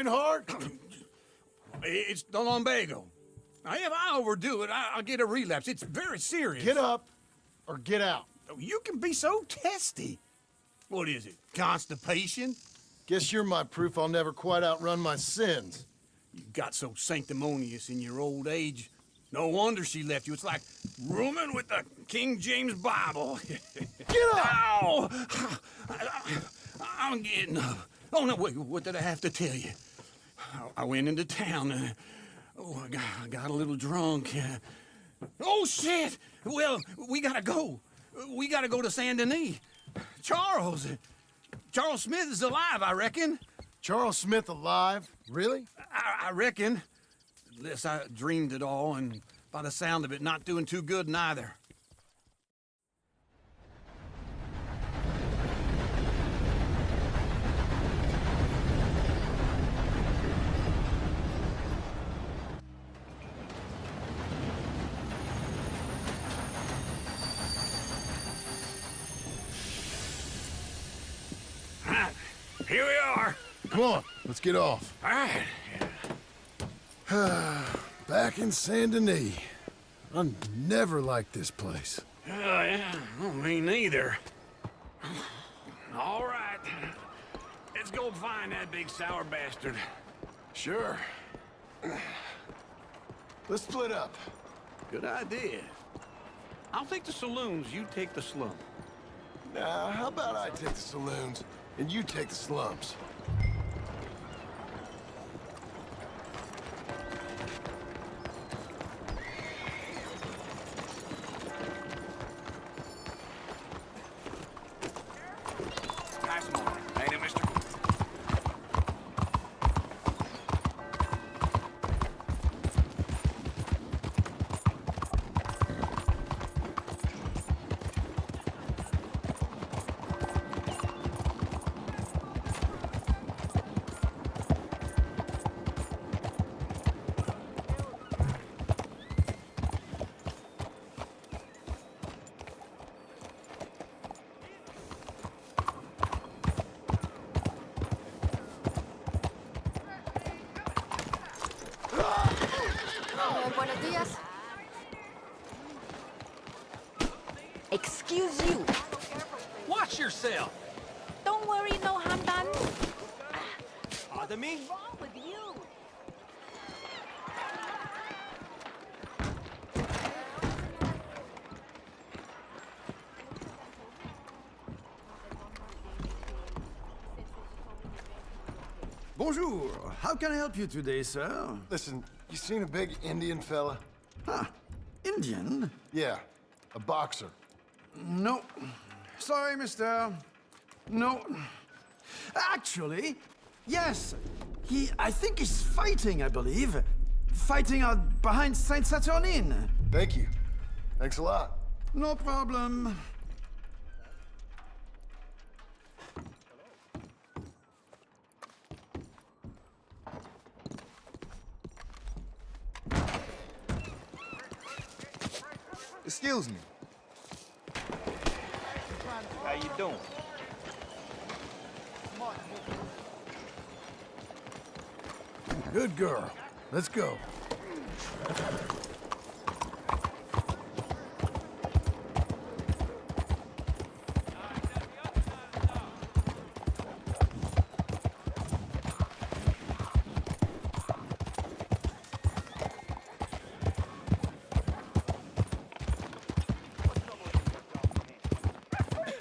broken heart? It's the lumbago. Now, if I overdo it, I'll get a relapse. It's very serious. Get up or get out. You can be so testy. What is it, constipation? Guess you're my proof I'll never quite outrun my sins. You got so sanctimonious in your old age. No wonder she left you. It's like rooming with the King James Bible. Get up! Ow! I'm getting up. Oh, no, wait, what did I have to tell you? I went into town. I got a little drunk. Oh, shit! Well, we gotta go. We gotta go to Saint Denis. Charles Smith is alive, I reckon. Charles Smith alive? Really? I reckon. Unless I dreamed it all, and by the sound of it, not doing too good neither. Here we are. Come on, let's get off. All right. Back in Saint Denis. I never liked this place. Yeah, well, me neither. All right. Let's go find that big sour bastard. Sure. Let's split up. Good idea. I'll take the saloons, you take the slum. Now, how about I take the saloons and you take the slums? Nice morning. Ain't it, mister? Buenos días. Excuse you. Watch yourself! Don't worry, no harm done. Pardon me? What's wrong with you? Bonjour. How can I help you today, sir? Listen, you seen a big Indian fella? Huh. Indian? Yeah, a boxer. No. Sorry, mister. No. Actually, yes. I think he's fighting, I believe. Fighting out behind Saint Saturnine. Thank you. Thanks a lot. No problem. Excuse me. How you doing? Good girl. Let's go.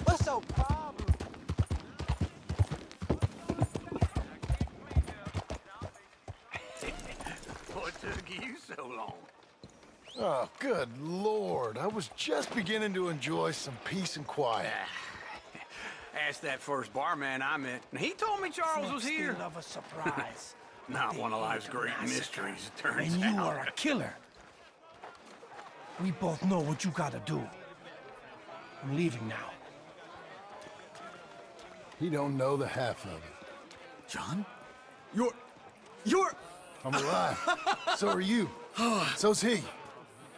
What's your problem? What took you so long? Oh, good Lord. I was just beginning to enjoy some peace and quiet. Asked that first barman I met, and he told me Charles was here. Love a surprise. Not one of life's great mysteries, it turns And you out. are a killer. We both know what you gotta do. I'm leaving now. He don't know the half of it. John? You're... I'm alive. So are you. So's he.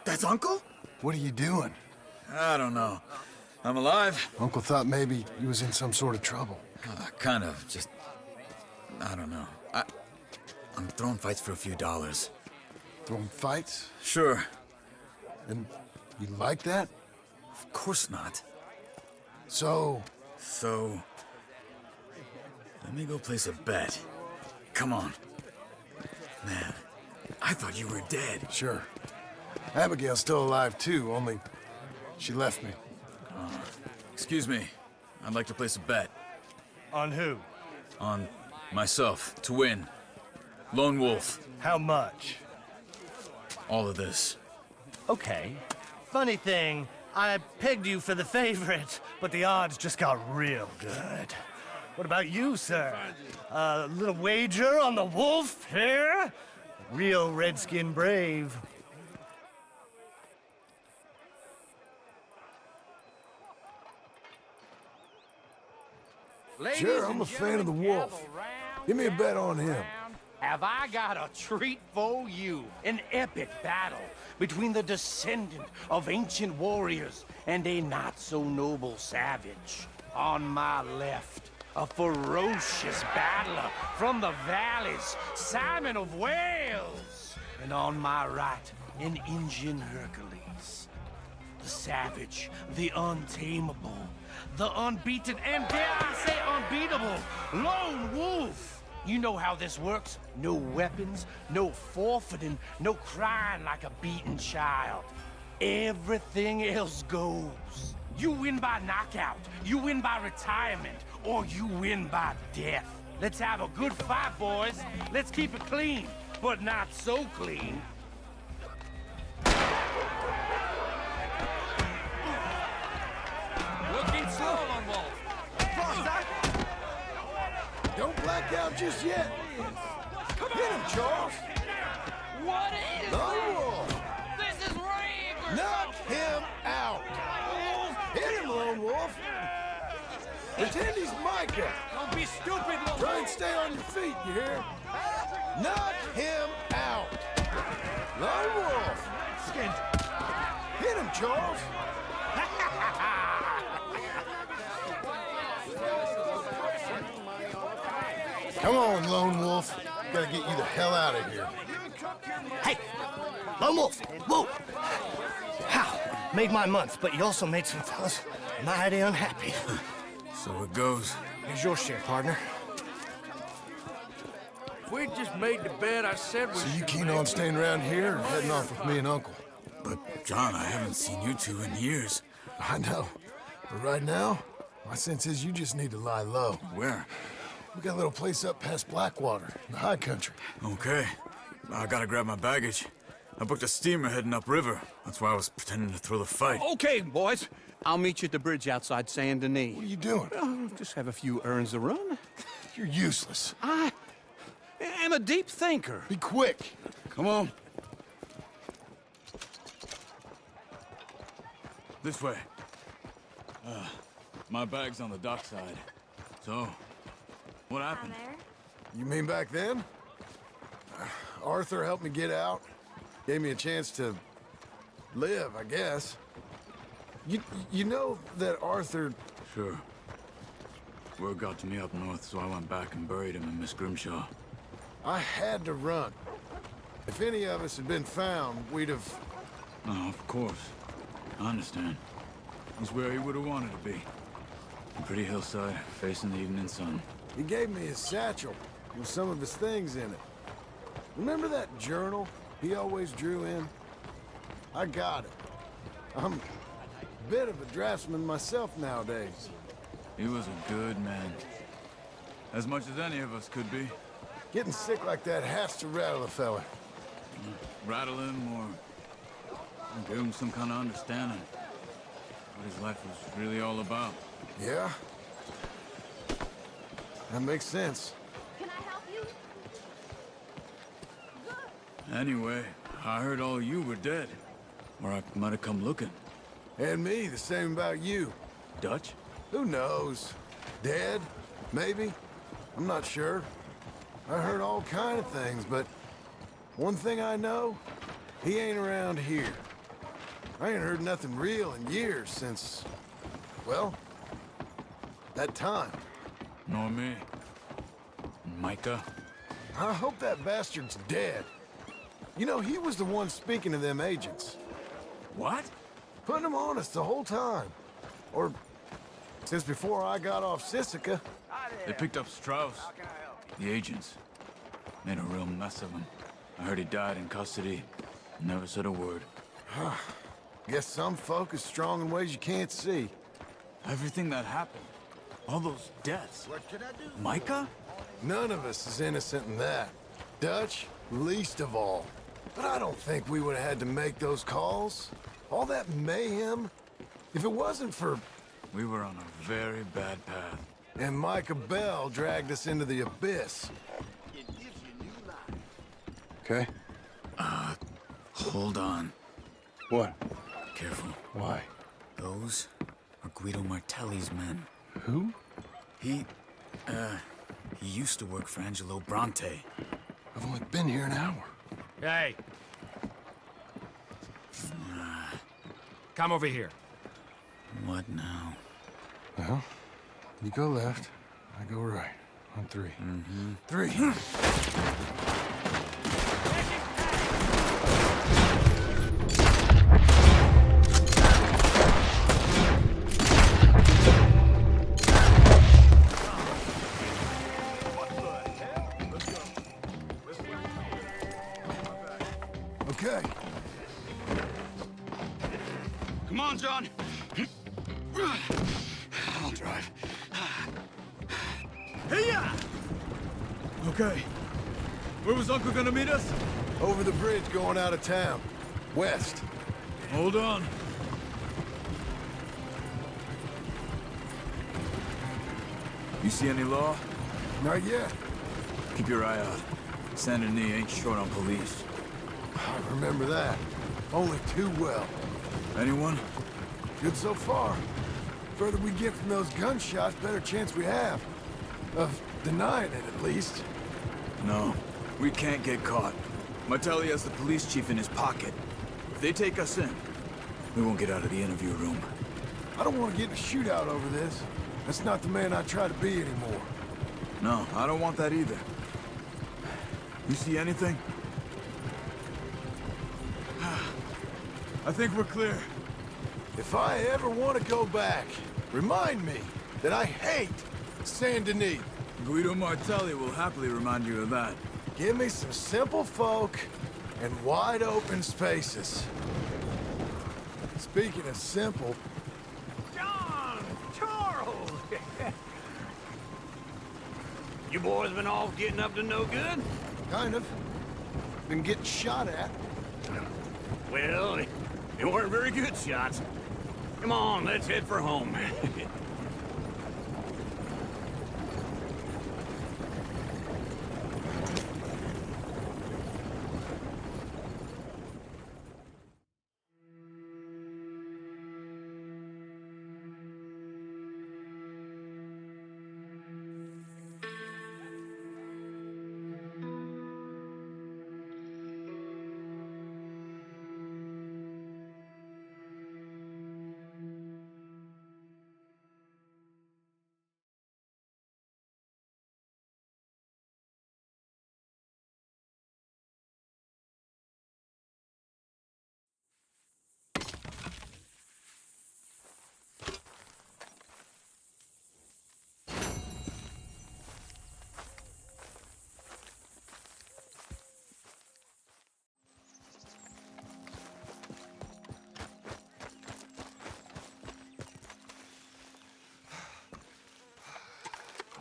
That's Uncle? What are you doing? I don't know. I'm alive. Uncle thought maybe he was in some sort of trouble. Kind of, just... I don't know. I'm throwing fights for a few dollars. Throwing fights? Sure. And you like that? Of course not. So, So... let me go place a bet. Come on. Man, I thought you were dead. sure. Abigail's still alive too, only she left me. Excuse me. I'd like to place a bet. On who? On myself, to win. Lone Wolf. How much? All of this. Okay. Funny thing, I pegged you for the favorite, but the odds just got real good. What about you, sir? A little wager on the wolf here? Real redskin brave. Sure, I'm a fan of the wolf. Give me a bet on him. Have I got a treat for you? An epic battle between the descendant of ancient warriors and a not-so-noble savage. On my left, a ferocious battler from the valleys, Simon of Wales. And on my right, an Indian Hercules. The savage, the untamable, the unbeaten, and dare I say unbeatable, Lone Wolf. You know how this works. No weapons, no forfeiting, no crying like a beaten child. Everything else goes. You win by knockout, you win by retirement, or you win by death. Let's have a good fight, boys. Let's keep it clean, but not so clean. Looking slow on Wolf. Don't black out just yet. Hit him, Charles. What is Lone Wolf. this? Is rape. Knock him out. Hit him, Lone Wolf. Pretend he's Micah. Don't be stupid, Lone Try and stay on your feet, you hear? Knock him out. Lone Wolf. Hit him, Charles. Come on, Lone Wolf. Gotta get you the hell out of here. Hey! Lone Wolf! Whoa! How? Made my month, but you also made some fellas mighty unhappy. So it goes. Here's your share, partner. If we'd just made the bet I said we So you should keen make, on staying around here or heading off with me and Uncle? But, John, I haven't seen you two in years. I know. But right now, my sense is you just need to lie low. Where? We got a little place up past Blackwater, in the high country. Okay. I gotta grab my baggage. I booked a steamer heading upriver. That's why I was pretending to throw the fight. Okay, boys. I'll meet you at the bridge outside Saint Denis. What are you doing? Just have a few errands to run. You're useless. I am a deep thinker. Be quick. Come on. This way. My bag's on the dockside. So, what happened? You mean back then? Arthur helped me get out. Gave me a chance to live, I guess. You know that Arthur... Sure. Word got to me up north, so I went back and buried him in Miss Grimshaw. I had to run. If any of us had been found, we'd have... Oh, of course. I understand. He's where he would have wanted to be. A pretty hillside, facing the evening sun. He gave me his satchel with some of his things in it. Remember that journal he always drew in? I got it. I'm a bit of a draftsman myself nowadays. He was a good man. As much as any of us could be. Getting sick like that has to rattle a fella. Rattle him or give him some kind of understanding. What his life was really all about. Yeah? That makes sense. Can I help you? Anyway, I heard all you were dead. Or I might have come looking. And me, the same about you. Dutch? Who knows? Dead? Maybe? I'm not sure. I heard all kind of things, but one thing I know, he ain't around here. I ain't heard nothing real in years since, well, that time. Nor me. Micah? I hope that bastard's dead. You know, he was the one speaking to them agents. What? Putting them on us the whole time. Or since before I got off Sisika. They picked up Strauss. The agents. Made a real mess of him. I heard he died in custody. Never said a word. Guess some folk is strong in ways you can't see. Everything that happened. All those deaths. What should I do? Micah? None of us is innocent in that. Dutch, least of all. But I don't think we would have had to make those calls. All that mayhem. If it wasn't for... We were on a very bad path. And Micah Bell dragged us into the abyss. Okay? Hold on. What? Careful. Why? Those are Guido Martelli's men. Who? He used to work for Angelo Bronte. I've only been here an hour. Hey! Come over here. What now? Well, you go left, I go right. On three. Mm-hmm. 3. Okay. Come on, John. I'll drive. Okay. Where was Uncle gonna meet us? Over the bridge going out of town. West. Hold on. You see any law? Not yet. Keep your eye out. Saint Denis ain't short on police. I remember that. Only too well. Anyone? Good so far. Further we get from those gunshots, better chance we have. Of denying it, at least. No. We can't get caught. Martelli has the police chief in his pocket. If they take us in, we won't get out of the interview room. I don't want to get in a shootout over this. That's not the man I try to be anymore. No, I don't want that either. You see anything? I think we're clear. If I ever want to go back, remind me that I hate Saint Denis. Guido Martelli will happily remind you of that. Give me some simple folk and wide open spaces. Speaking of simple, John! Charles! You boys been off getting up to no good? kind of. Been getting shot at. Well, they weren't very good shots. Come on, let's head for home.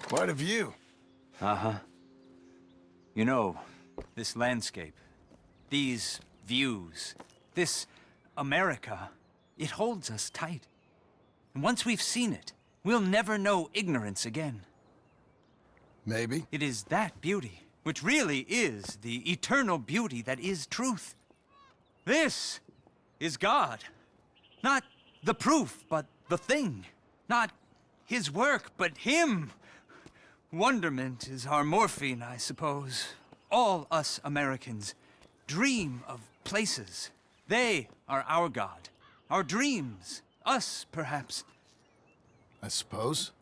Quite a view. Uh-huh. You know, this landscape, these views, this America, it holds us tight. And once we've seen it, we'll never know ignorance again. Maybe. It is that beauty, which really is the eternal beauty that is truth. This is God. Not the proof, but the thing. Not his work, but him. Wonderment is our morphine, I suppose. All us Americans dream of places. They are our God. Our dreams. Us, perhaps. I suppose.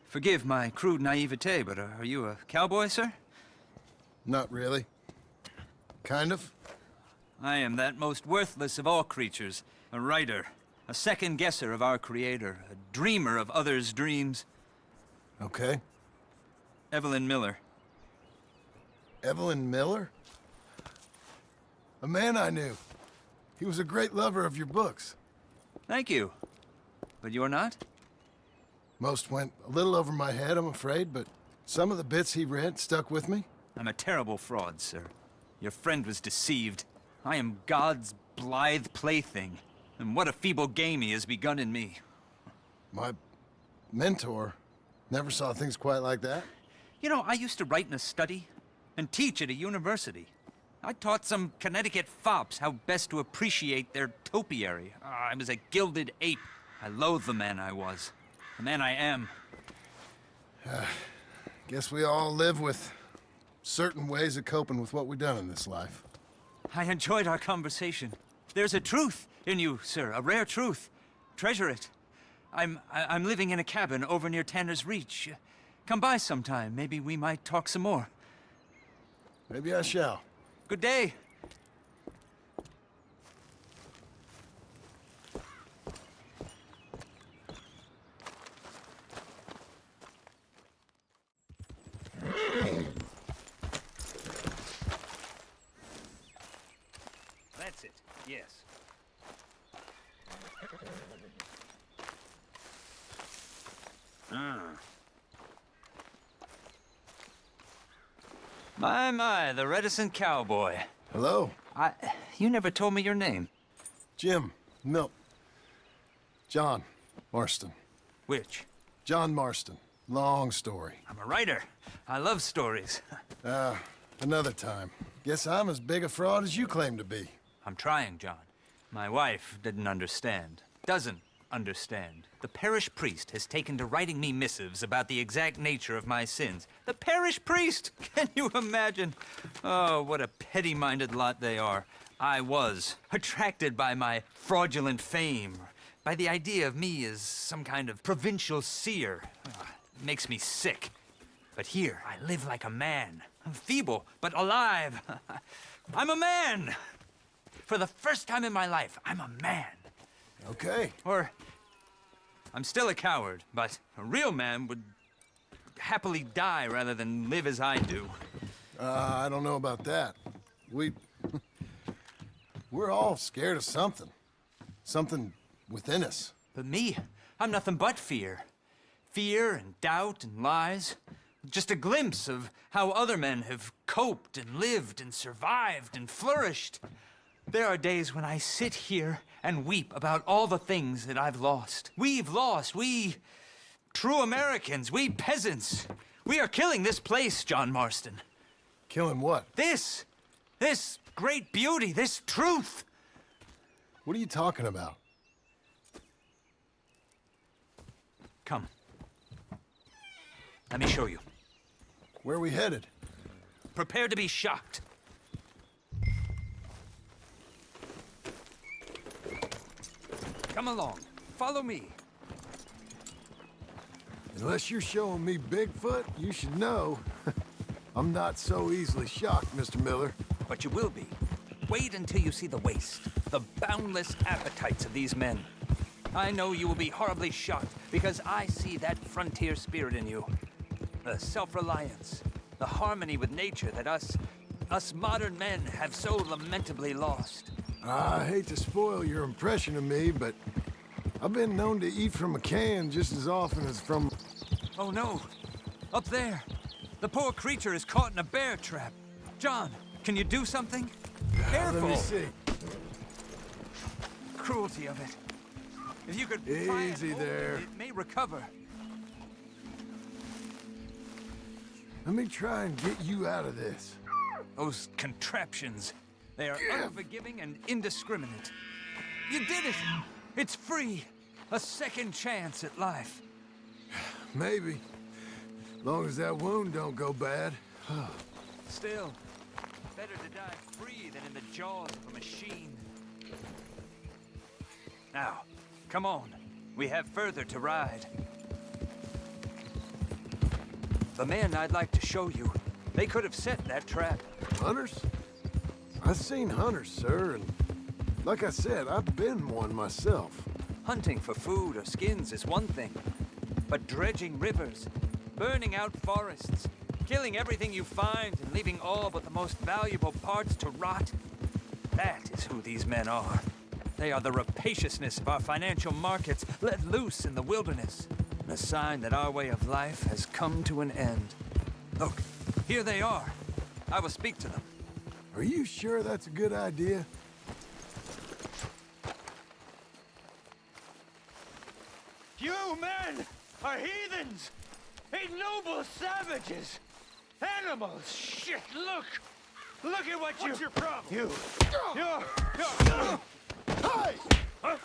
Forgive my crude naivete, but are you a cowboy, sir? Not really. Kind of. I am that most worthless of all creatures, a writer, a second guesser of our creator, a dreamer of others' dreams. Okay. Evelyn Miller. Evelyn Miller? A man I knew. He was a great lover of your books. Thank you. But you're not? Most went a little over my head, I'm afraid, but some of the bits he read stuck with me. I'm a terrible fraud, sir. Your friend was deceived. I am God's blithe plaything. And what a feeble game he has begun in me. My mentor never saw things quite like that. You know, I used to write in a study and teach at a university. I taught some Connecticut fops how best to appreciate their topiary. I was a gilded ape. I loathe the man I was. The man I am. Guess we all live with certain ways of coping with what we've done in this life. I enjoyed our conversation. There's a truth in you, sir, a rare truth. Treasure it. I'm living in a cabin over near Tanner's Reach. Come by sometime. Maybe we might talk some more. Maybe I shall. Good day. That's it. Yes. My, the reticent cowboy. Hello? You never told me your name. Jim. Milk. John Marston. Which? John Marston. Long story. I'm a writer. I love stories. Another time. Guess I'm as big a fraud as you claim to be. I'm trying, John. My wife didn't understand. Doesn't understand. The parish priest has taken to writing me missives about the exact nature of my sins. The parish priest! Can you imagine? Oh, what a petty-minded lot they are. I was attracted by my fraudulent fame, by the idea of me as some kind of provincial seer. It makes me sick. But here, I live like a man. I'm feeble, but alive. I'm a man! For the first time in my life, I'm a man. Okay. Or, I'm still a coward, but a real man would happily die rather than live as I do. I don't know about that. We're all scared of something. Something within us. But me, I'm nothing but fear. Fear and doubt and lies. Just a glimpse of how other men have coped and lived and survived and flourished. There are days when I sit here and weep about all the things that I've lost. We've lost. We true Americans, we peasants. We are killing this place, John Marston. Killing what? This great beauty, this truth. What are you talking about? Come. Let me show you. Where are we headed? Prepare to be shocked. Come along. Follow me. Unless you're showing me Bigfoot, you should know. I'm not so easily shocked, Mr. Miller. But you will be. Wait until you see the waste, the boundless appetites of these men. I know you will be horribly shocked because I see that frontier spirit in you. The self-reliance, the harmony with nature that us modern men have so lamentably lost. I hate to spoil your impression of me, but I've been known to eat from a can just as often as from... Oh no! Up there! The poor creature is caught in a bear trap. John, can you do something? Careful! Let me see. Cruelty of it. If you could Easy there. It may recover. Let me try and get you out of this. Those contraptions. They are unforgiving and indiscriminate. You did it! It's free! A second chance at life. Maybe. Long as that wound don't go bad. Still, better to die free than in the jaws of a machine. Now, come on. We have further to ride. The man I'd like to show you They could have set that trap. Hunters? I've seen hunters, sir, and like I said, I've been one myself. Hunting for food or skins is one thing, but dredging rivers, burning out forests, killing everything you find and leaving all but the most valuable parts to rot, that is who these men are. They are the rapaciousness of our financial markets let loose in the wilderness, a sign that our way of life has come to an end. Look, here they are. I will speak to them. Are you sure that's a good idea? You men are heathens! Ignoble savages! Animals! Shit, look! Look at what you... What's your problem? You're... Hey! Oh!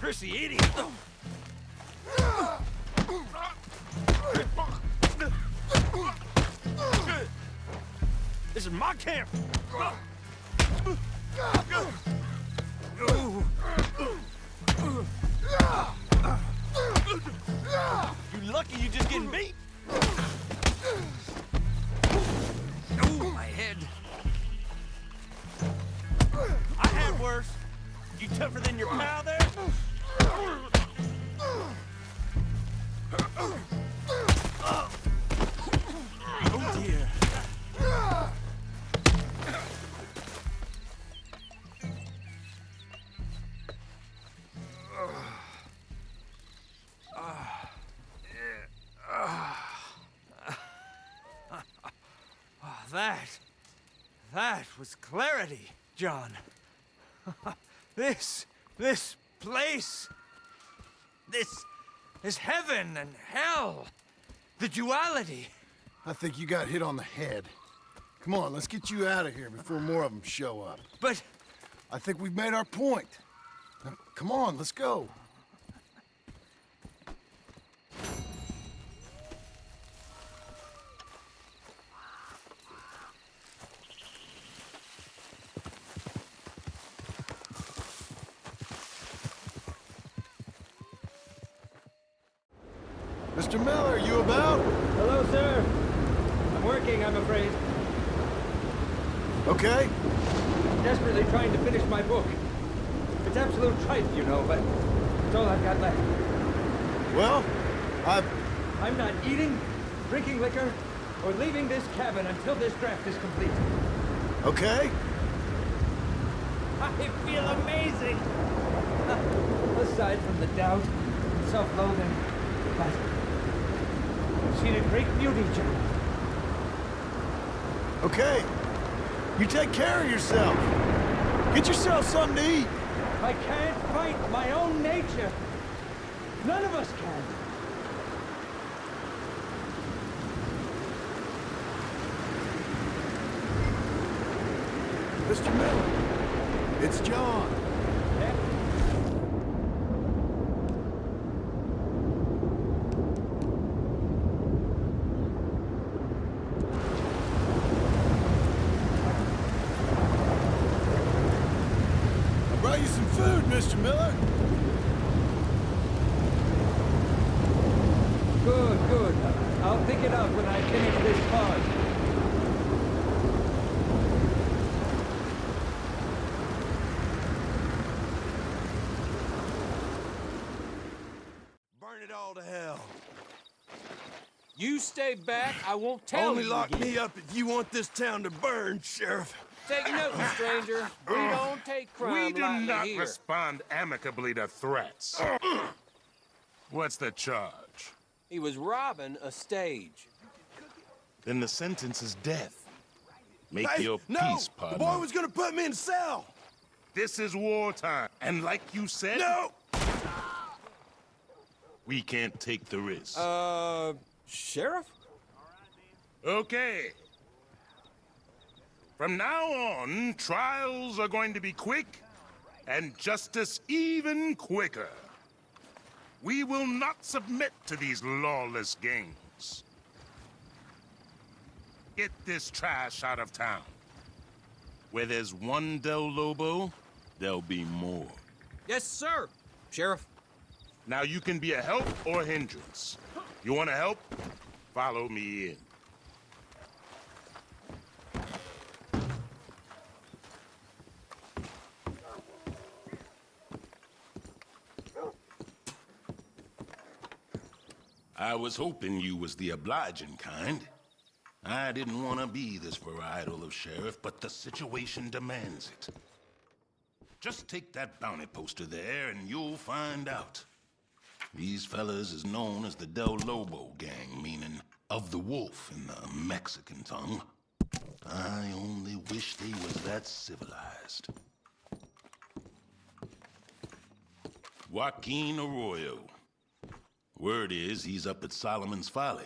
Prissy idiot! This is my camp! You lucky you just getting beat? Ooh, my head. I had worse. You tougher than your pal there? Oh dear. That was clarity, John. This place, this is heaven and hell. The duality. I think you got hit on the head. Come on, let's get you out of here before more of them show up. But I think we've made our point. Now, come on, let's go. Mr. Miller, you about? Hello, sir. I'm working, I'm afraid. Okay. Desperately trying to finish my book. It's absolute tripe, you know, but it's all I've got left. Well, I'm not eating, drinking liquor, or leaving this cabin until this draft is complete. Okay. I feel amazing! Aside from the doubt and self-loathing, but I've seen a great beauty, John. Okay. You take care of yourself. Get yourself something to eat. I can't fight my own nature. None of us can. Mr. Miller, it's John. I brought you some food, Mr. Miller. Good, good. I'll pick it up when I finish this part. Burn it all to hell. You stay back, I won't tell Only you lock again. me up if you want this town to burn, Sheriff. Take note, stranger. We don't take crime We do lightly not here. respond amicably to threats. What's the charge? He was robbing a stage. Then the sentence is death. Make Hey, your no! peace, The partner. boy was gonna put me in the cell! This is wartime, and like you said, No! we can't take the risk. Sheriff? Okay. From now on, trials are going to be quick, and justice even quicker. We will not submit to these lawless games. Get this trash out of town. Where there's one Del Lobo, there'll be more. Yes, sir, Sheriff. Now you can be a help or hindrance. You want to help? Follow me in. I was hoping you was the obliging kind. I didn't want to be this varietal of sheriff, but the situation demands it. Just take that bounty poster there and you'll find out. These fellas is known as the Del Lobo gang, meaning of the wolf in the Mexican tongue. I only wish they was that civilized. Joaquin Arroyo. Word is he's up at Solomon's Folly.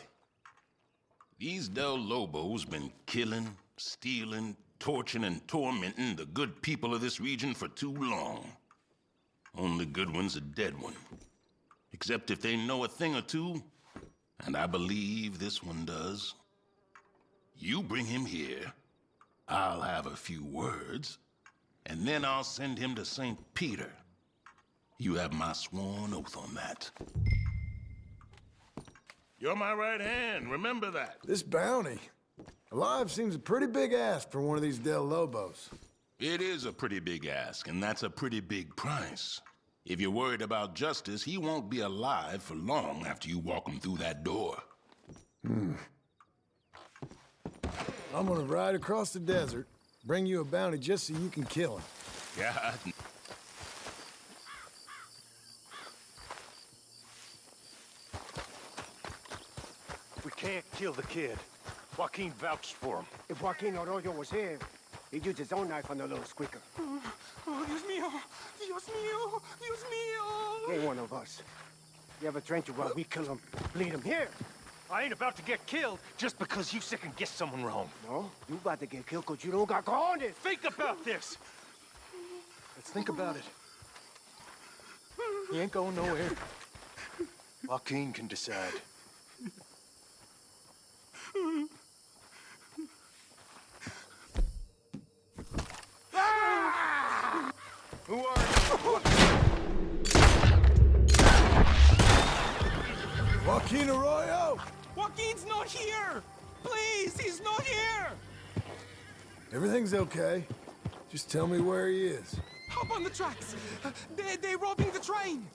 These Del Lobos been killing, stealing, torturing, and tormenting the good people of this region for too long. Only good one's a dead one. Except if they know a thing or two, and I believe this one does. You bring him here, I'll have a few words, and then I'll send him to St. Peter. You have my sworn oath on that. You're my right hand, remember that. This bounty. Alive seems a pretty big ask for one of these Del Lobos. It is a pretty big ask, and that's a pretty big price. If you're worried about justice, he won't be alive for long after you walk him through that door. I'm gonna ride across the desert, bring you a bounty just so you can kill him. God. We can't kill the kid. Joaquin vouched for him. If Joaquin Arroyo was here, he'd use his own knife on the little squeaker. Oh, Dios mío! Dios mío! Dios mío! He ain't one of us. You ever train you while we kill him, bleed him here? I ain't about to get killed just because you second guess someone wrong. No, you about to get killed because you don't got cojones. Think about this. Let's think about it. He ain't going nowhere. Joaquin can decide. Who are you? Joaquin Arroyo! Joaquin's not here! Please, he's not here! Everything's okay. Just tell me where he is. Hop on the tracks! They're robbing the train!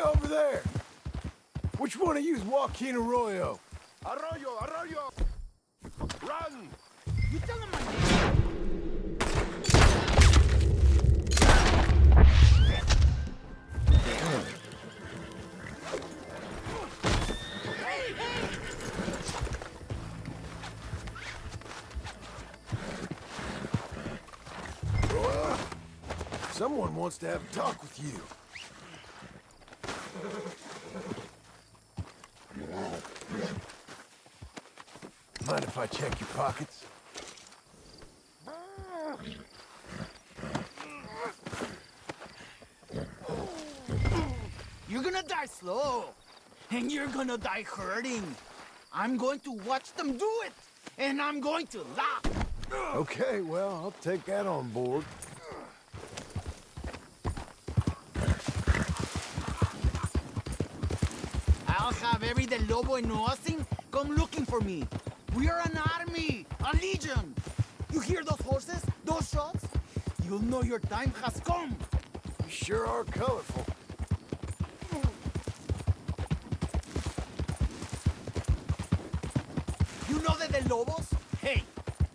Over there! Which one of you is Joaquin Arroyo? Arroyo! Arroyo! Run! You tell him my name! Hey, hey! Someone wants to have a talk with you. Mind if I check your pockets? You're gonna die slow, and you're gonna die hurting. I'm going to watch them do it, and I'm going to laugh. Okay, well, I'll take that on board. I'll have every Del Lobo in Austin come looking for me. We are an army, a legion. You hear those horses, those shots? You'll know your time has come. You sure are colorful. You know the Del Lobos? Hey,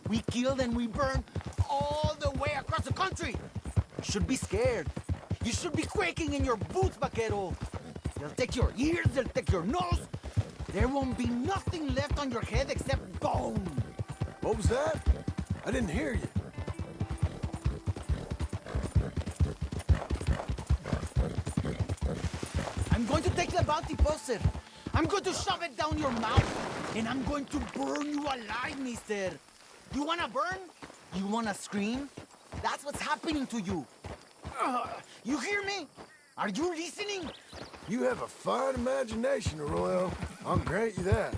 we killed and we burned all the way across the country. You should be scared. You should be quaking in your boots, vaquero. They'll take your ears, they'll take your nose. There won't be nothing left on your head except bone. What was that? I didn't hear you. I'm going to take the bounty poster. I'm going to shove it down your mouth. And I'm going to burn you alive, mister. You wanna burn? You wanna scream? That's what's happening to you. You hear me? Are you listening? You have a fine imagination, Arroyo. I'll grant you that.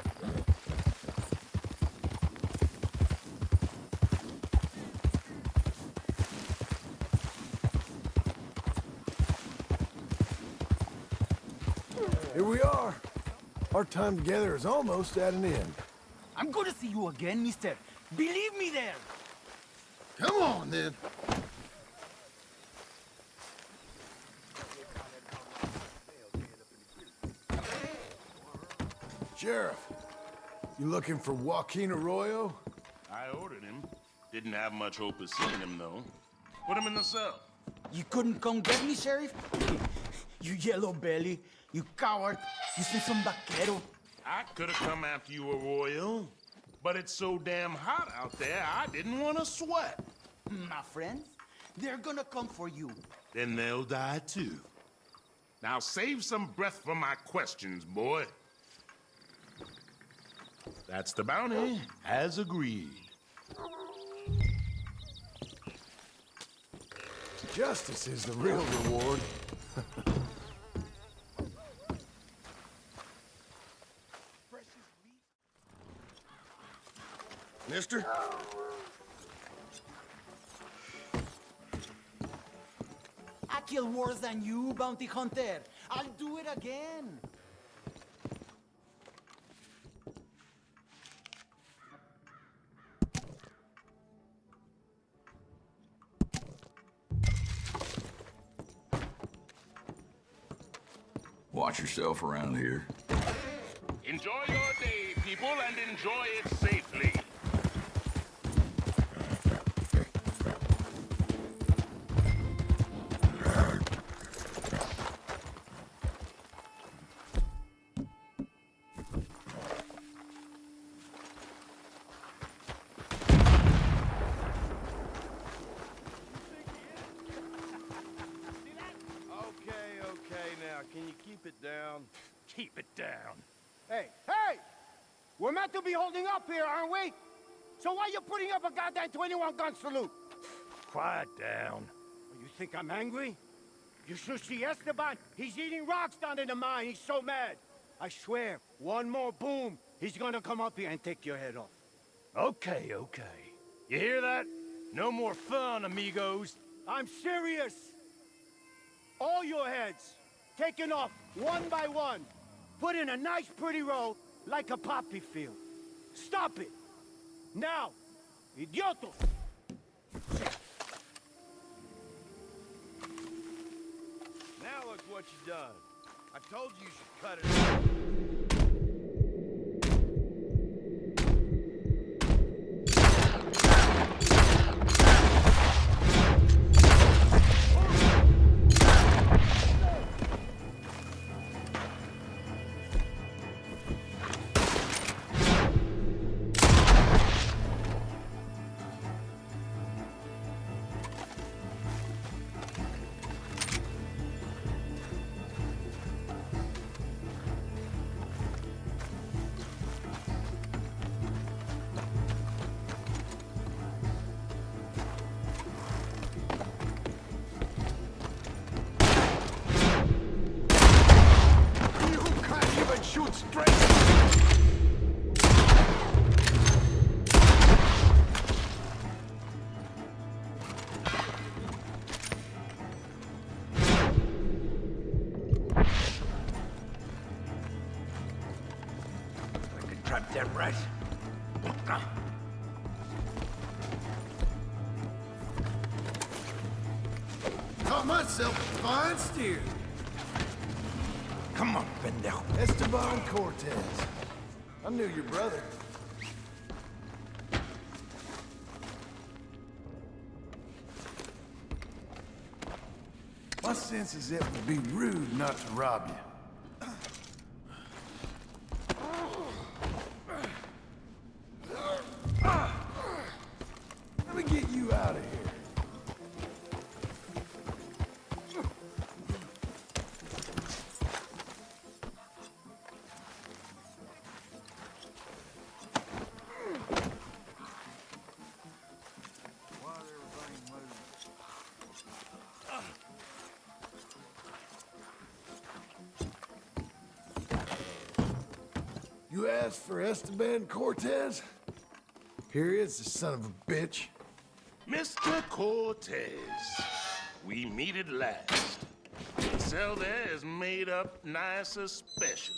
Here we are. Our time together is almost at an end. I'm going to see you again, mister. Believe me there. Come on, then. Sheriff, you looking for Joaquin Arroyo? I ordered him. Didn't have much hope of seeing him, though. Put him in the cell. You couldn't come get me, Sheriff? You yellow belly. You coward. You see some vaquero. I could have come after you, Arroyo. But it's so damn hot out there, I didn't want to sweat. My friends, they're gonna come for you. Then they'll die too. Now save some breath for my questions, boy. That's the bounty, as agreed. Justice is the real reward. Mister? I kill worse than you, bounty hunter. I'll do it again. Watch yourself around here. Enjoy your day, people, and enjoy it safely. Can you keep it down? Keep it down. Hey, hey! We're meant to be holding up here, aren't we? So why you putting up a goddamn 21-gun salute? Quiet down. You think I'm angry? You should see Esteban. He's eating rocks down in the mine. He's so mad. I swear, one more boom, he's gonna come up here and take your head off. Okay, okay. You hear that? No more fun, amigos. I'm serious. All your heads. Taken off one by one. Put in a nice pretty row like a poppy field. Stop it. Now, idiotos. Now look what you done. I told you should cut it out. Shoot straight! I can trap that rat. Caught myself a fine steer. Come on, pendejo. Esteban Cortez. I knew your brother. My sense is it would be rude not to rob you. Let me get you out of here. You asked for Esteban Cortez? Here he is, the son of a bitch. Mr. Cortez, we meet at last. The cell there is made up nice especially.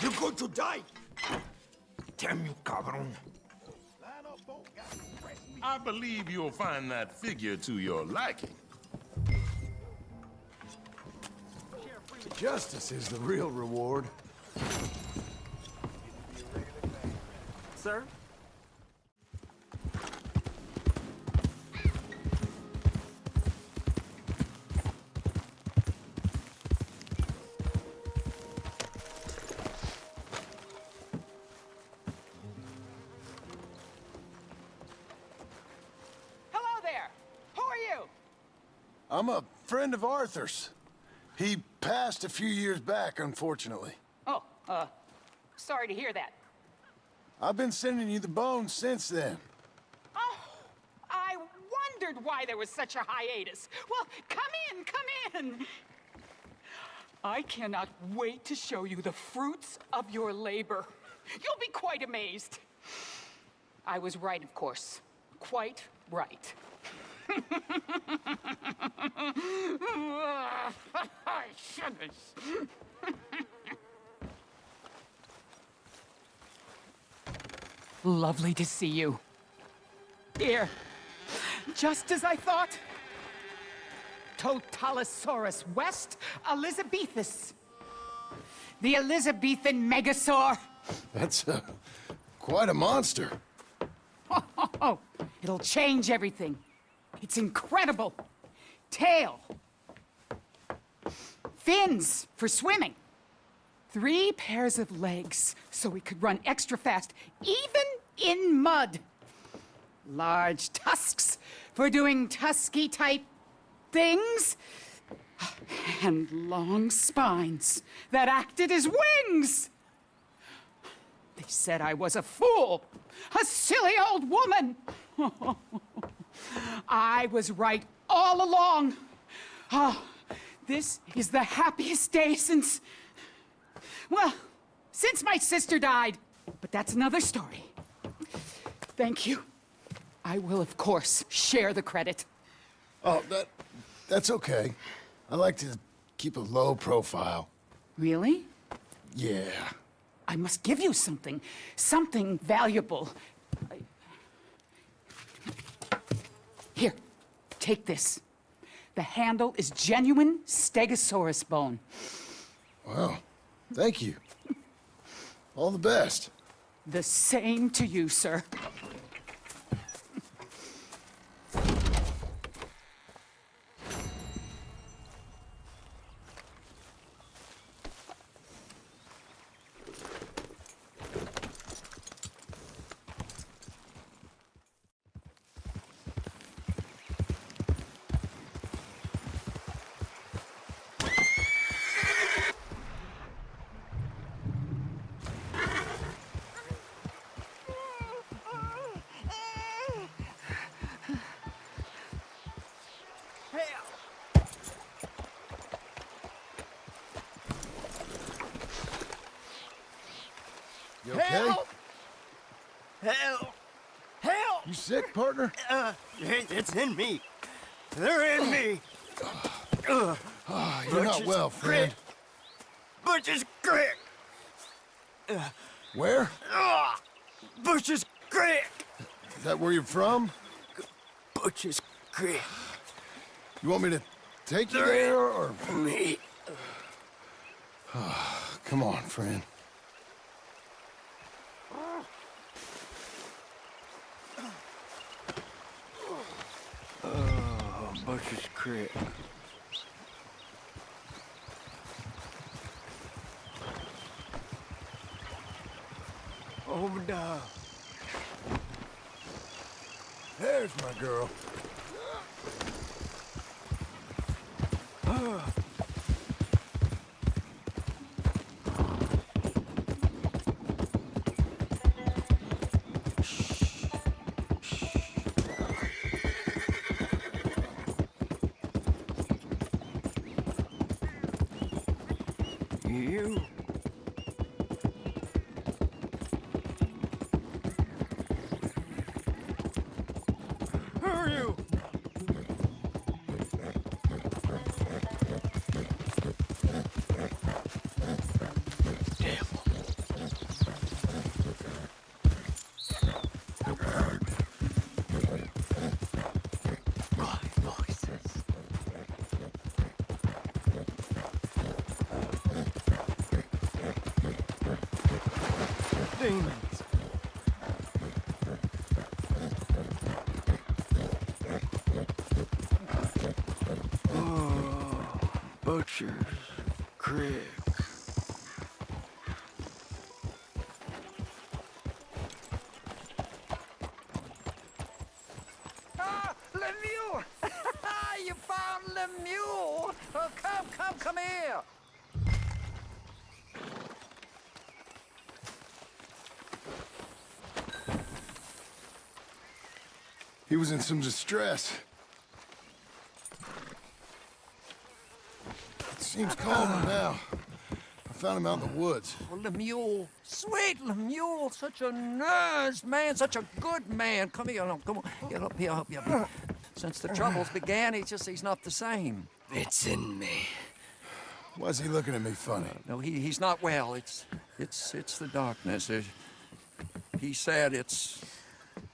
You're going to die! Damn you, cabron. I believe you'll find that figure to your liking. Justice is the real reward. Sir? Hello there. Who are you? I'm a friend of Arthur's. He passed a few years back, unfortunately. Oh, sorry to hear that. I've been sending you the bones since then. Oh, I wondered why there was such a hiatus. Well, come in. I cannot wait to show you the fruits of your labor. You'll be quite amazed. I was right, of course. Quite right. Lovely to see you. Here, just as I thought. Totalosaurus West Elizabethus. The Elizabethan megasaur. That's quite a monster. Oh, it'll change everything. It's incredible. Tail. Fins for swimming. 3 pairs of legs so we could run extra fast, even in mud. Large tusks for doing tusky-type things. And long spines that acted as wings. They said I was a fool, a silly old woman. I was right all along. Oh, this is the happiest day since... Well, since my sister died. But that's another story. Thank you. I will, of course, share the credit. Oh, that's okay. I like to keep a low profile. Really? Yeah. I must give you something. Something valuable. Here, take this. The handle is genuine Stegosaurus bone. Wow. Thank you. All the best. The same to you, sir. You okay? Help! Help! Help! You sick, partner? It's in me. They're in me. Oh, you're not well, friend. Butcher's Creek. Where? Butcher's Creek. Is that where you're from? Butcher's Creek. You want me to take you there, or...? Me. Come on, friend. Oh, Butcher's Creek. Obadiah. There's my girl. You. Who are you? Demons. Oh, butchers, Crick. Ah, Lemieux! You found Lemieux! Oh, come here! He was in some distress. It seems calmer now. I found him out in the woods. Oh, Lemieux, sweet Lemieux, such a nice man, such a good man. Come here, come on, get up here, help you. Since the troubles began, he's not the same. It's in me. Why's he looking at me funny? No, he's not well. It's the darkness. He said it's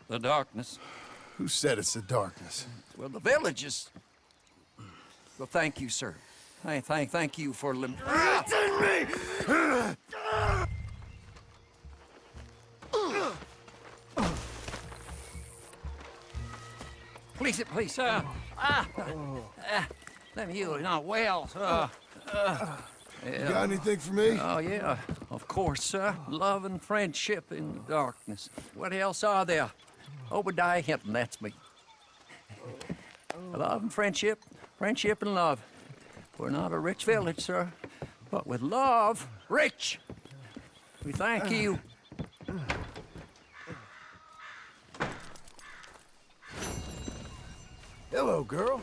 the darkness. Who said it's the darkness? Well, the village is. Well, thank you, sir. Thank you for It's in me! Please, sir. Lemieux is not well, sir. You got anything for me? Oh, yeah, of course, sir. Love and friendship in the darkness. What else are there? Obadiah Hinton, that's me. Love and friendship and love. We're not a rich village, sir, but with love, rich. We thank you. Hello, girl.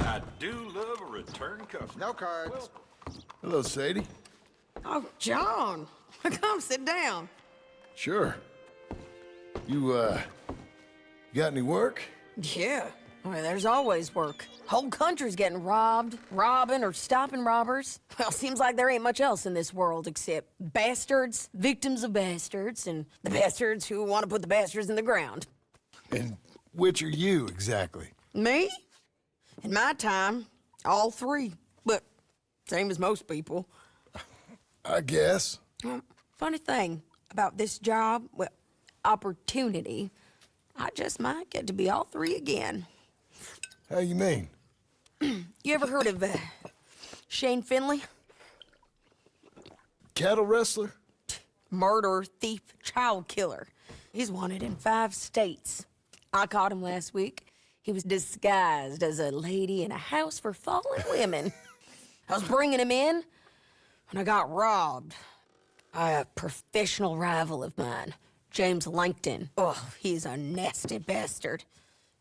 I do love a return customer. No cards. Hello, Sadie. Oh, John. Come sit down. Sure. You got any work? Yeah. I mean, there's always work. Whole country's getting robbed, robbing, or stopping robbers. Well, seems like there ain't much else in this world except bastards, victims of bastards, and the bastards who want to put the bastards in the ground. And which are you, exactly? Me? In my time, all three. But same as most people. I guess. Funny thing about this job, well, opportunity, I just might get to be all three again. How you mean? You ever heard of Shane Finley? Cattle wrestler? Murderer, thief, child killer. He's wanted in 5 states. I caught him last week. He was disguised as a lady in a house for fallen women. I was bringing him in, and I got robbed by a professional rival of mine, James Langton. Oh, he's a nasty bastard.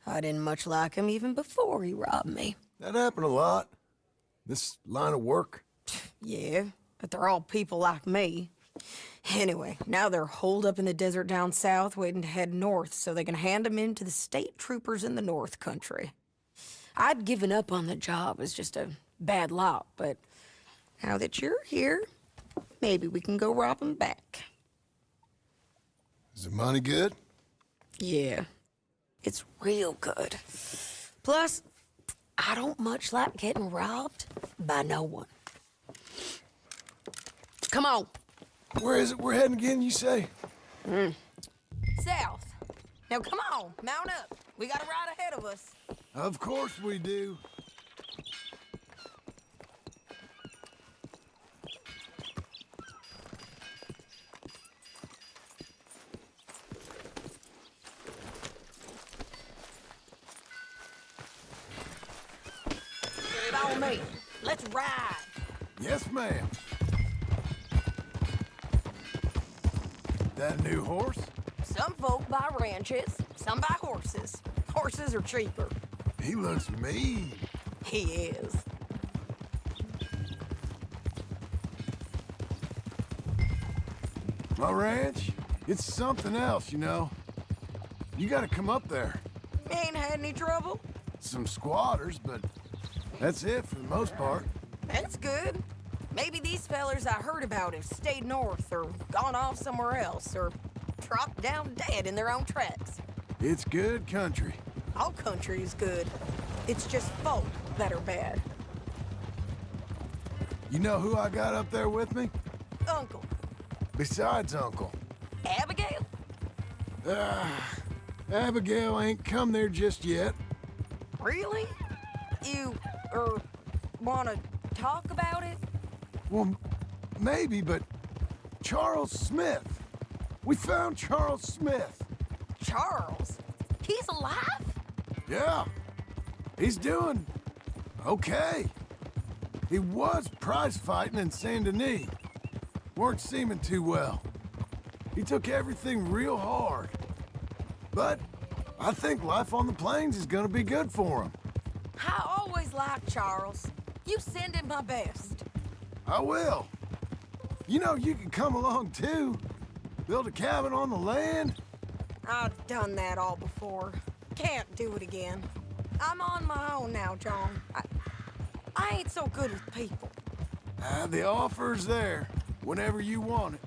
I didn't much like him even before he robbed me. That happened a lot. This line of work. Yeah, but they're all people like me. Anyway, now they're holed up in the desert down south, waiting to head north so they can hand them in to the state troopers in the north country. I'd given up on the job as just a bad lot, but now that you're here, maybe we can go rob them back. Is the money good? Yeah, it's real good. Plus, I don't much like getting robbed by no one. Come on. Where is it we're heading again, you say? South. Now come on, mount up. We got a ride ahead of us. Of course we do. Follow me. Let's ride. Yes, ma'am. That a new horse? Some folk buy ranches, some buy horses. Horses are cheaper. He looks mean. He is. My ranch, it's something else, you know. You gotta come up there. Ain't had any trouble? Some squatters, but that's it for the most part. That's good. Maybe these fellers I heard about have stayed north or gone off somewhere else or dropped down dead in their own tracks. It's good country. All country is good. It's just folk that are bad. You know who I got up there with me? Uncle. Besides Uncle. Abigail? Abigail ain't come there just yet. Really? You, wanna talk about it? Well, maybe, but Charles Smith. We found Charles Smith. Charles? He's alive? Yeah. He's doing okay. He was prize fighting in Saint Denis. Weren't seeming too well. He took everything real hard. But I think life on the plains is gonna be good for him. I always liked Charles. You send him my best. I will. You know, you can come along too. Build a cabin on the land. I've done that all before. Can't do it again. I'm on my own now, John. I ain't so good with people. The offer's there, whenever you want it.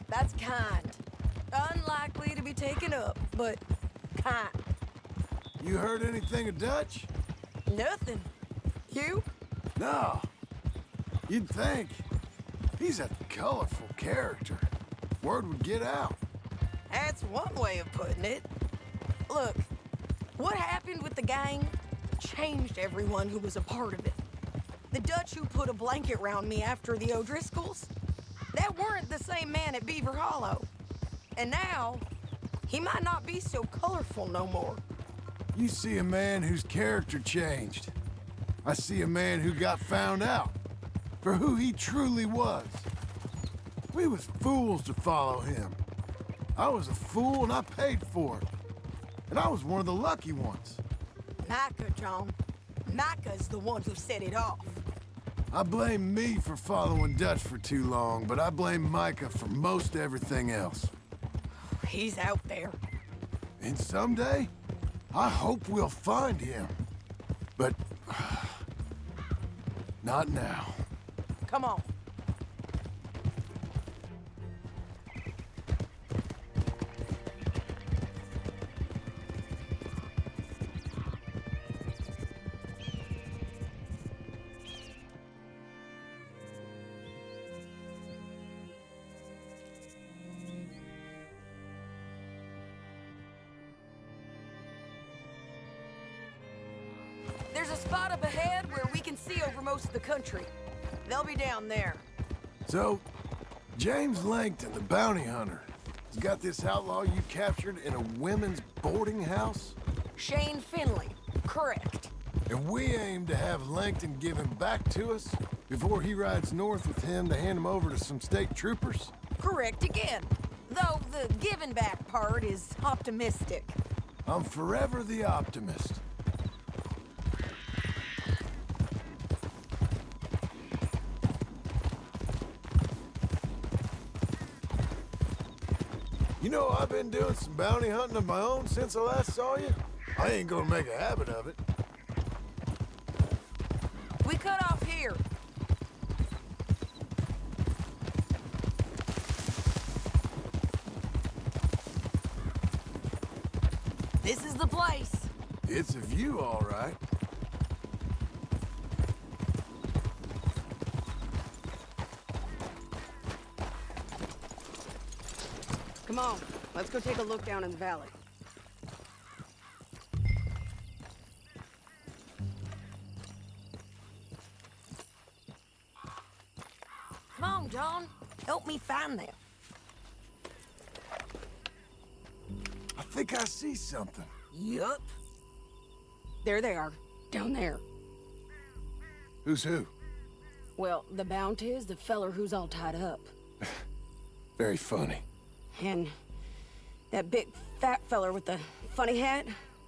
That's kind. Unlikely to be taken up, but kind. You heard anything of Dutch? Nothing. You? No. You'd think. He's a colorful character. Word would get out. That's one way of putting it. Look, what happened with the gang changed everyone who was a part of it. The Dutch who put a blanket round me after the O'Driscolls, that weren't the same man at Beaver Hollow. And now, he might not be so colorful no more. You see a man whose character changed. I see a man who got found out for who he truly was. We was fools to follow him. I was a fool and I paid for it. And I was one of the lucky ones. Micah, John. Micah's the one who set it off. I blame me for following Dutch for too long, but I blame Micah for most everything else. He's out there. And someday, I hope we'll find him. But not now. Come on. There's a spot up ahead where we can see over most of the country. They'll be down there. So, James Langton, the bounty hunter, has got this outlaw you captured in a women's boarding house? Shane Finley, correct. And we aim to have Langton give him back to us before he rides north with him to hand him over to some state troopers? Correct again. Though the giving back part is optimistic. I'm forever the optimist. You know, I've been doing some bounty hunting of my own since I last saw you. I ain't gonna make a habit of it. We cut off here. This is the place. It's a view, all right. Come on, let's go take a look down in the valley. John. Help me find them. I think I see something. Yup. There they are, down there. Who's who? Well, the bounty is the feller who's all tied up. Very funny. And that big fat feller with the funny hat,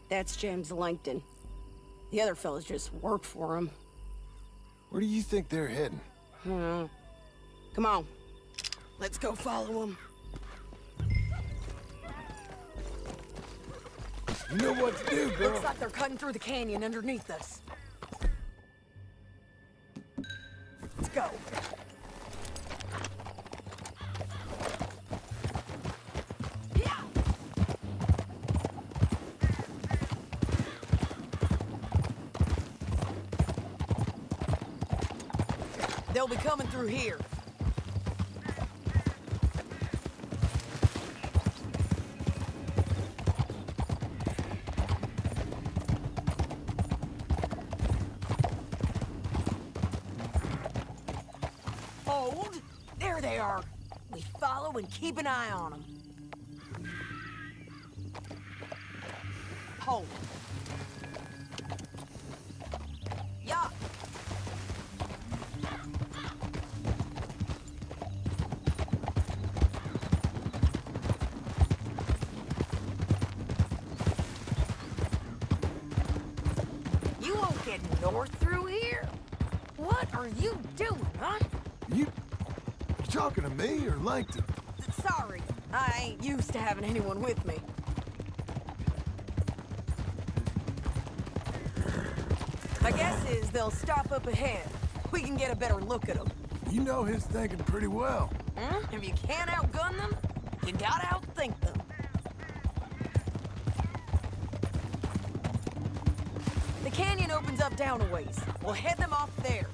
that's James Langton. The other fellas just work for him. Where do you think they're heading? Come on. Let's go follow them. You know what to do, girl. Looks like they're cutting through the canyon underneath us. Let's go. Yeah. They'll be coming through here. Hold. There they are. We follow and keep an eye on them. Hold. Yeah. You won't get north through here. What are you doing, huh? You talking to me or Langton? Sorry, I ain't used to having anyone with me. My guess is they'll stop up ahead. We can get a better look at them. You know his thinking pretty well. If you can't outgun them, you gotta outthink them. The canyon opens up down a ways. We'll head them off there.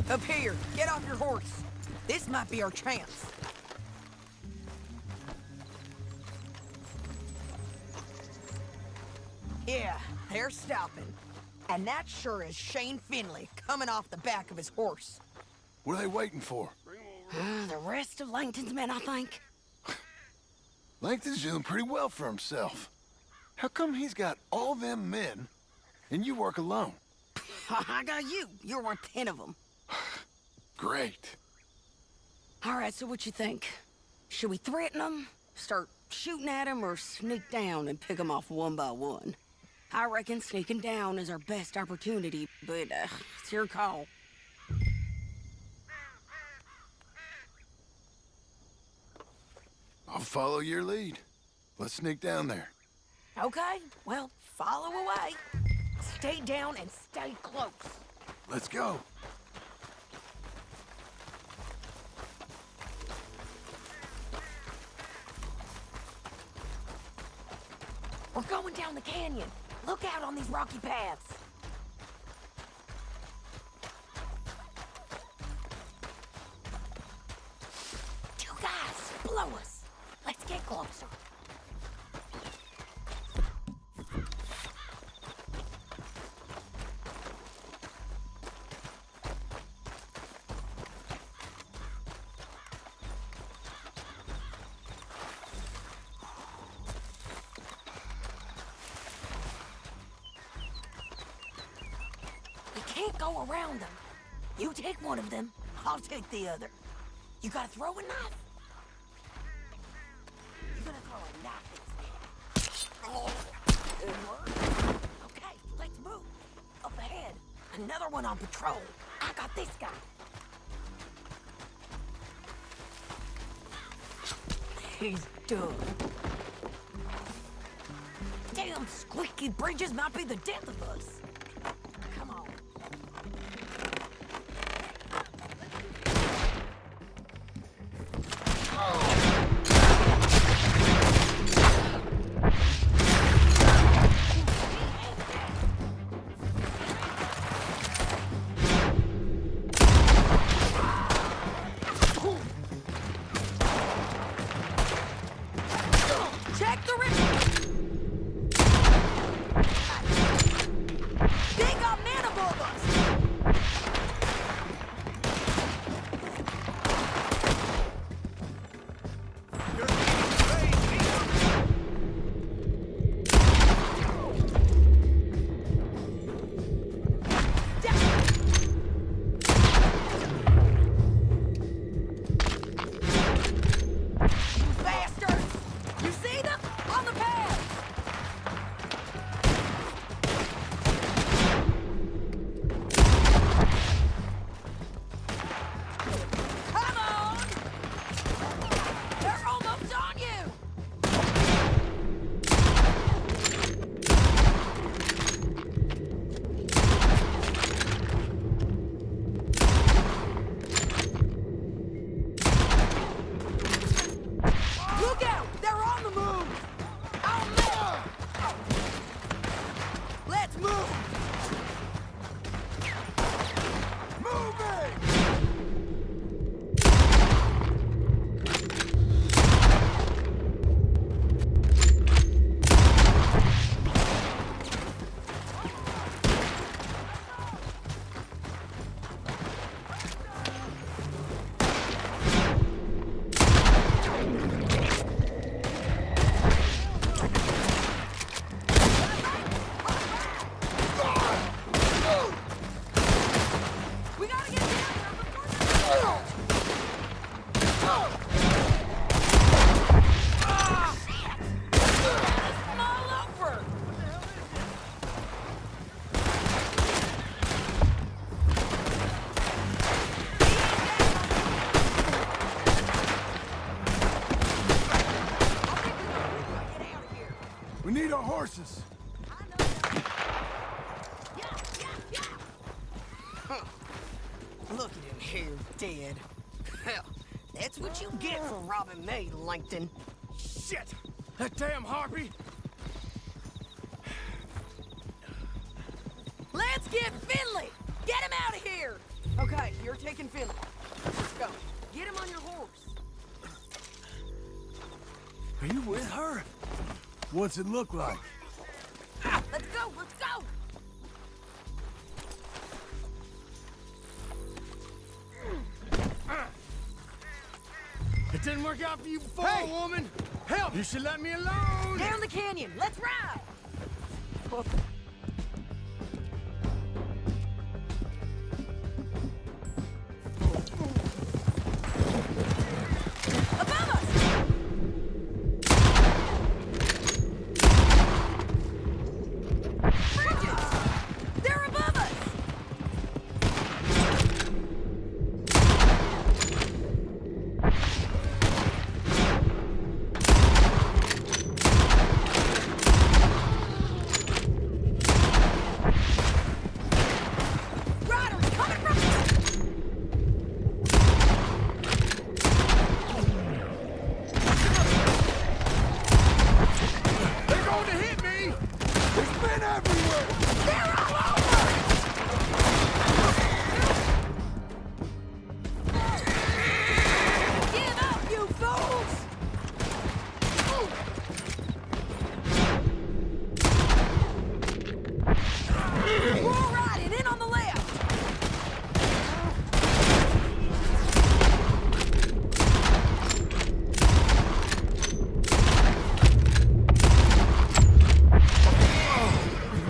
Up here, get off your horse. This might be our chance. Yeah, they're stopping. And that sure is Shane Finley coming off the back of his horse. What are they waiting for? The rest of Langton's men, I think. Langton's doing pretty well for himself. How come he's got all them men and you work alone? I got you. You're worth 10 of them. Great. All right, so what you think? Should we threaten them, start shooting at them, or sneak down and pick them off one by one? I reckon sneaking down is our best opportunity, but it's your call. I'll follow your lead. Let's sneak down there. Okay, well, follow away. Stay down and stay close. Let's go. We're going down the canyon. Look out on these rocky paths. Two guys below us. Let's get closer. Can't go around them. You take one of them, I'll take the other. You gotta throw a knife. You gotta throw a knife. Oh, good work. Okay, let's move. Up ahead, another one on patrol. I got this guy. He's done. Damn squeaky bridges might be the death of us. Come on. We need our horses. Look at him here, dead. Hell, that's what you get for robbing me, Langton. Shit! That damn harpy! Let's get Finley! Get him out of here! Okay, you're taking Finley. Let's go. Get him on your horse. Are you with her? What's it look like? Let's go, let's go! It didn't work out for you before, woman! Help! You should let me alone! Down the canyon, let's ride! Above us! Bridges! They're above us! Riders coming from... They're going to hit me! There's men everywhere! They're all over! Give up, you fools! We're all riding in on the left!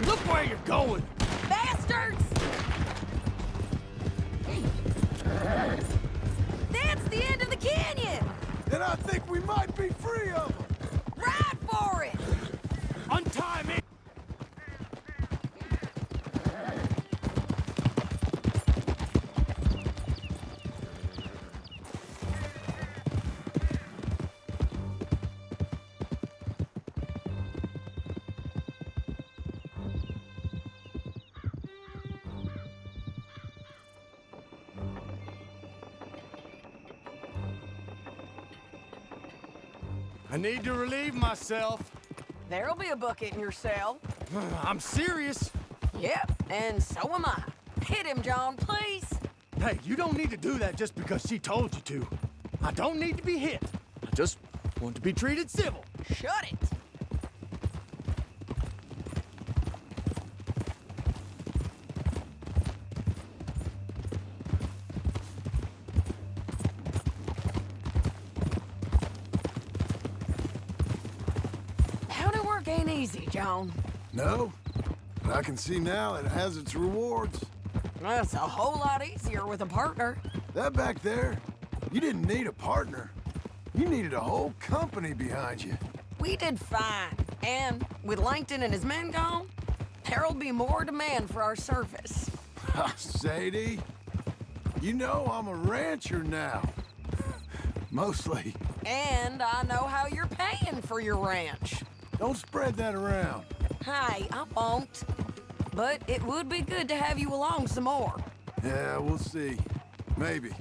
Look where you're going! Bastards! That's the end of the canyon! Then I think we might be free of them! Ride for it! Untie me! I need to relieve myself. There'll be a bucket in your cell. I'm serious. Yep, and so am I. Hit him, John, please. Hey, you don't need to do that just because she told you to. I don't need to be hit. I just want to be treated civil. Shut it. Howdy work ain't easy, John. No? But I can see now it has its rewards. That's a whole lot easier with a partner. That back there, you didn't need a partner. You needed a whole company behind you. We did fine. And with Langton and his men gone, there'll be more demand for our service. Sadie, you know I'm a rancher now. Mostly. And I know how you're paying for your ranch. Don't spread that around. Hey, I won't. But it would be good to have you along some more. Yeah, we'll see. Maybe.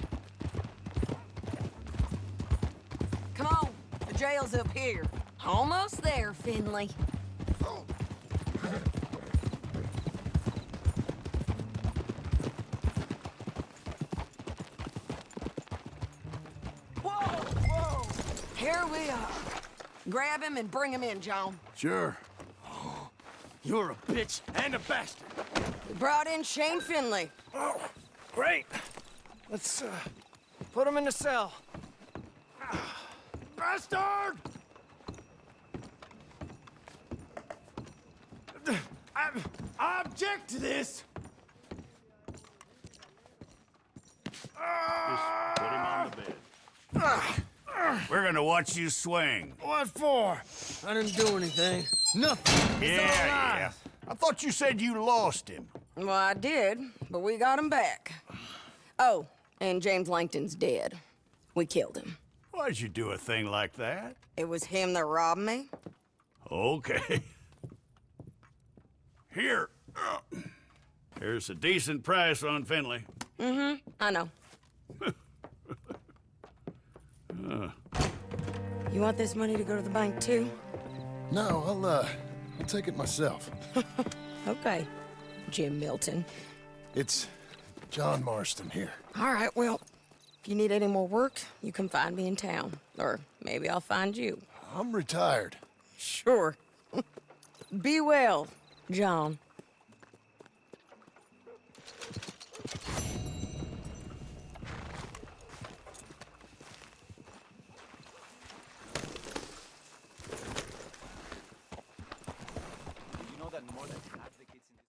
Come on, the jail's up here. Almost there, Finley. Whoa! Here we are. Grab him and bring him in, John. Sure. You're a bitch and a bastard. We brought in Shane Finley. Oh, great. Let's, put him in the cell. Bastard! I object to this. Just put him on the bed. We're gonna watch you swing. What for? I didn't do anything. Nothing. It's all lies. I thought you said you lost him. Well, I did, but we got him back. Oh, and James Langton's dead. We killed him. Why'd you do a thing like that? It was him that robbed me. Okay. Here. Here's a decent price on Finley. Mm-hmm, I know. You want this money to go to the bank, too? No, I'll take it myself. Okay, Jim Milton. It's John Marston here. All right, well, if you need any more work, you can find me in town. Or maybe I'll find you. I'm retired. Sure. Be well, John. You know that more than